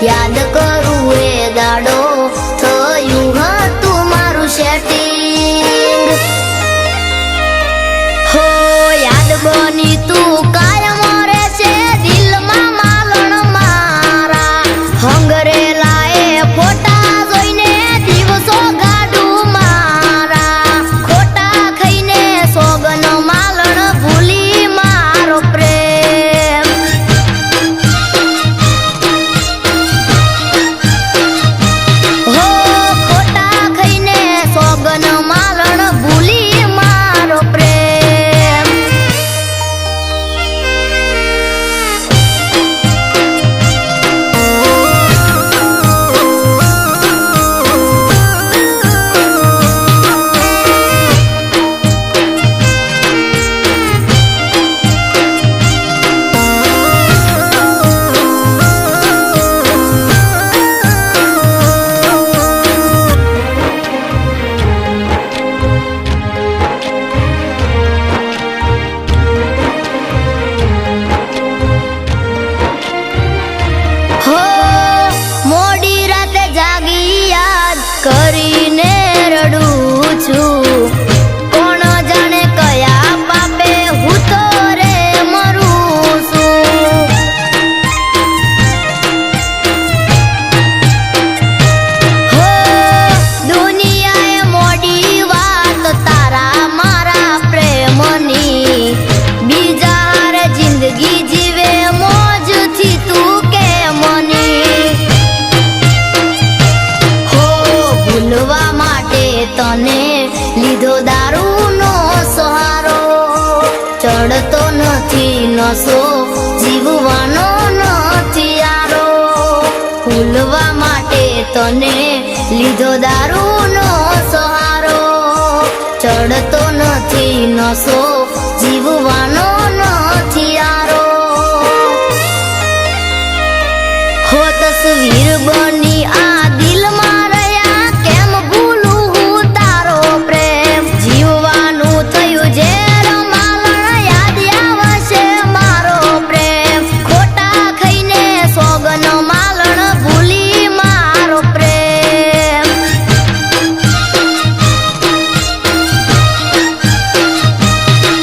યાદ કરું એ દાડો થયું હતું મારું સેટિંગ હો યાદ બની તું કાયમ રહેશે દિલમાં માલણ મારા હંગરેલા એ ફોટા જોઈને દિવસો ગાડું મારા ખોટા ખાઈને સોગન માલણ ભૂલી મારો પ્રેમ હો ખોટા ખાઈને સોગન માલણ ભૂલી મારો પ્રેમ હો મોડી રાતે જાગી યાદ કરીને રડું છું કોણ જાણે કયા પાપે હું તો રે મરું છું હો દુનિયાએ મોડી વાત તારા મારા પ્રેમની બીજા હારે જિંદગી જીવે મોજથી તું કે મની હો ભૂલવા માટે તને લીધો દારૂનો સહારો ચડતો નથી નશો જીવવાનો નથી યારો ભૂલવા માટે તને લીધો દારૂનો સહારો ચડતો નથી નશો જીવવાનો નથી યારો હો તસવીર બની આ દિલમાં રહ્યા કેમ ભૂલું હું તારો પ્રેમ જીવવાનું થયું ઝેર માલણ યાદ આવશે મારો પ્રેમ ખોટા ખાઈને સોગન માલણ ભૂલી મારો પ્રેમ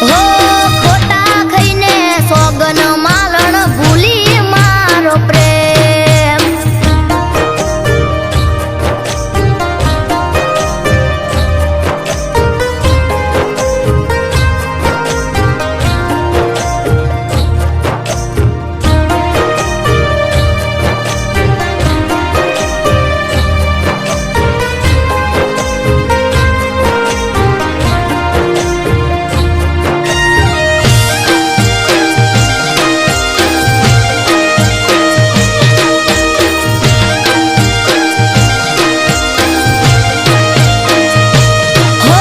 હો ખોટા ખાઈને સોગન માલણ ભૂલી મારો પ્રેમ હો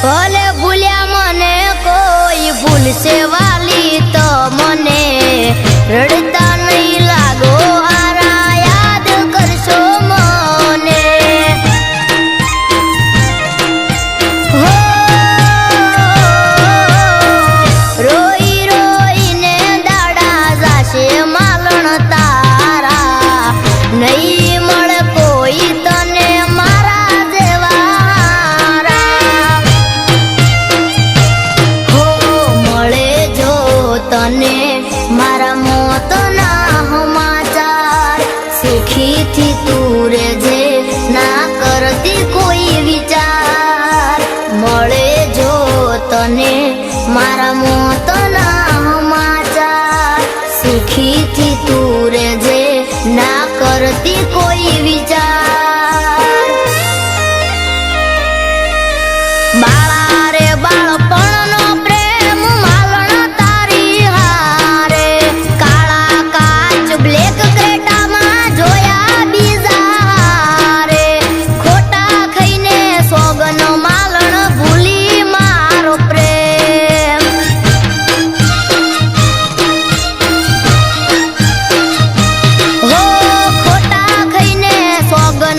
ભલે ભૂલ્યા મને કોઈ ભૂલશે વાલી તો મને રડતા નહીં લાગો હારા યાદ કરશો મને હો રોઈ રોઈને દાડા જાશે માલણ તારા નહીં મળે કોઈ તને મારા જેવા હારા હો મળે જો તને મારા મોતના સમાચાર સુખીથી તું રહેજે ના કરતી કોઈ વિચાર મળે જો તને મારા મોતના સમાચાર સુખીથી તું રહેજે ના કરતી કોઈ વિચાર બાળા રે બાળપણનો પ્રેમ માલણ તારી હારે કાળા કાચ બ્લેક ક્રેટામાં જોયા બીજા હારે ખોટા ખાઈને સોગન માલણ ભૂલી મારો પ્રેમ હો ખોટા ખાઈને સોગન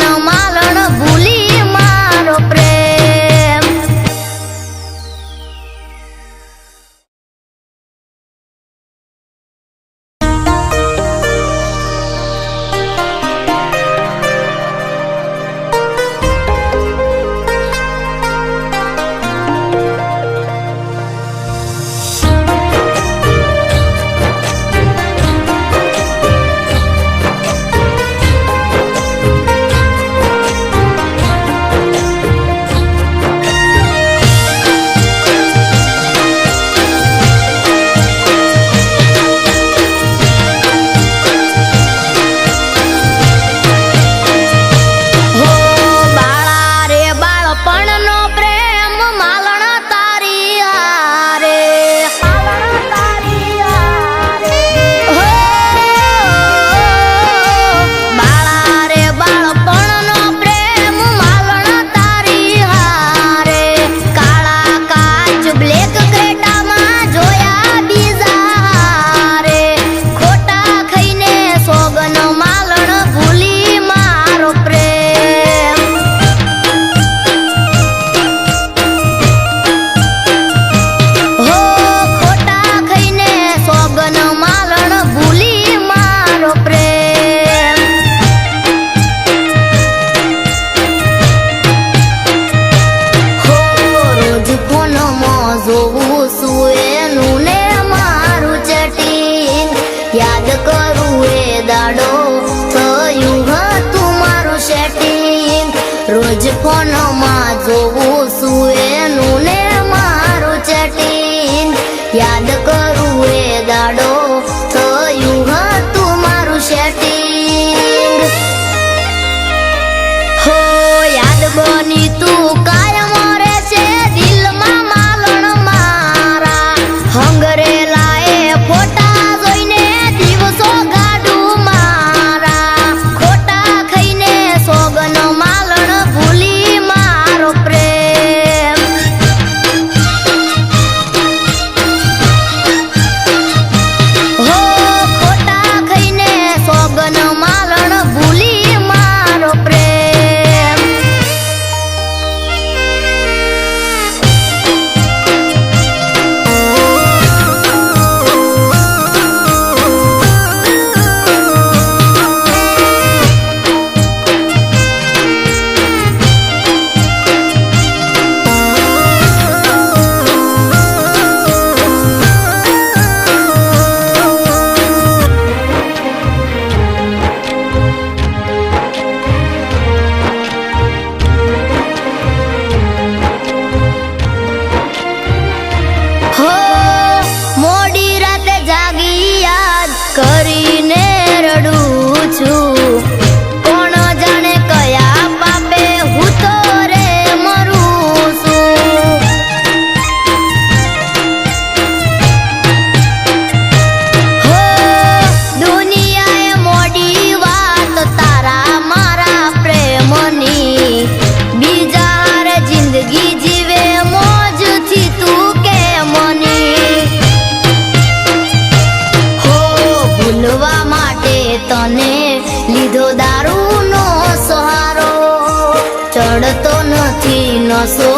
નશો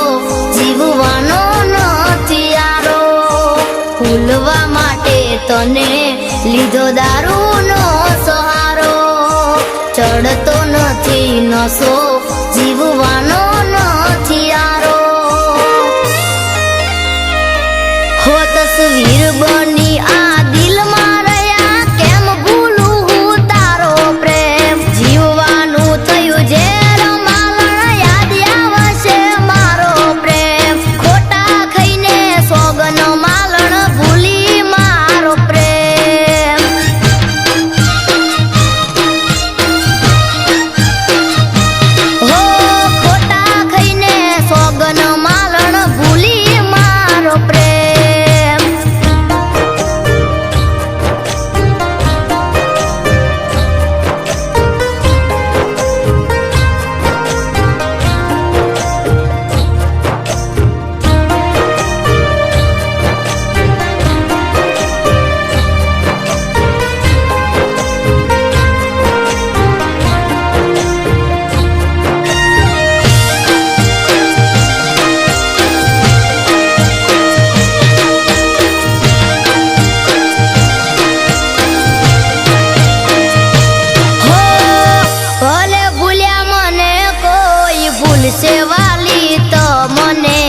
જીવવાનો નથી યારો. ભૂલવા માટે તને લીધો દારૂનો સહારો. ચડતો નથી નશો જીવવાનો નથી યારો. હો તસવીર બની આ દિલમાં રહ્યા, કેમ ભૂલું હું તારો પ્રેમ. જીવવાનું થયું ઝેર માલણ, યાદ આવશે મારો પ્રેમ. ખોટા ખાઈને સોગન માલણ, ભૂલી મારો પ્રેમ. હો ખોટા ખાઈને સોગન માલણ, ભૂલી મારો પ્રેમ. સેવાલી તો મને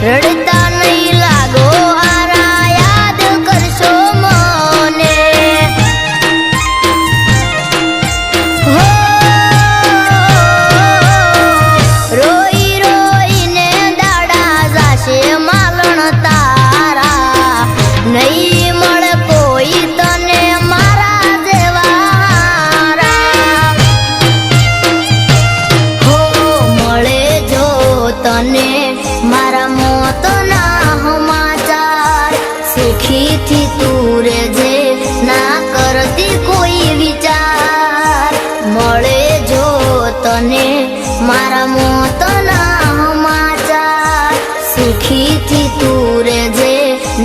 રડતા નહીં લાગો હારા, યાદ કરશો મને. હો રોઈ રોઈને દાડા જાશે માલણ તારા, નહીં મળે કોઈ તને મારા જેવા હારા. તને મારા મોતના સમાચાર, સુખીથી તું રેજે ના કરતી કોઈ વિચાર. મળે જો તને મારા મોતના સમાચાર, સુખીથી તું રેજે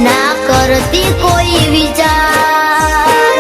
ના કરતી કોઈ વિચાર.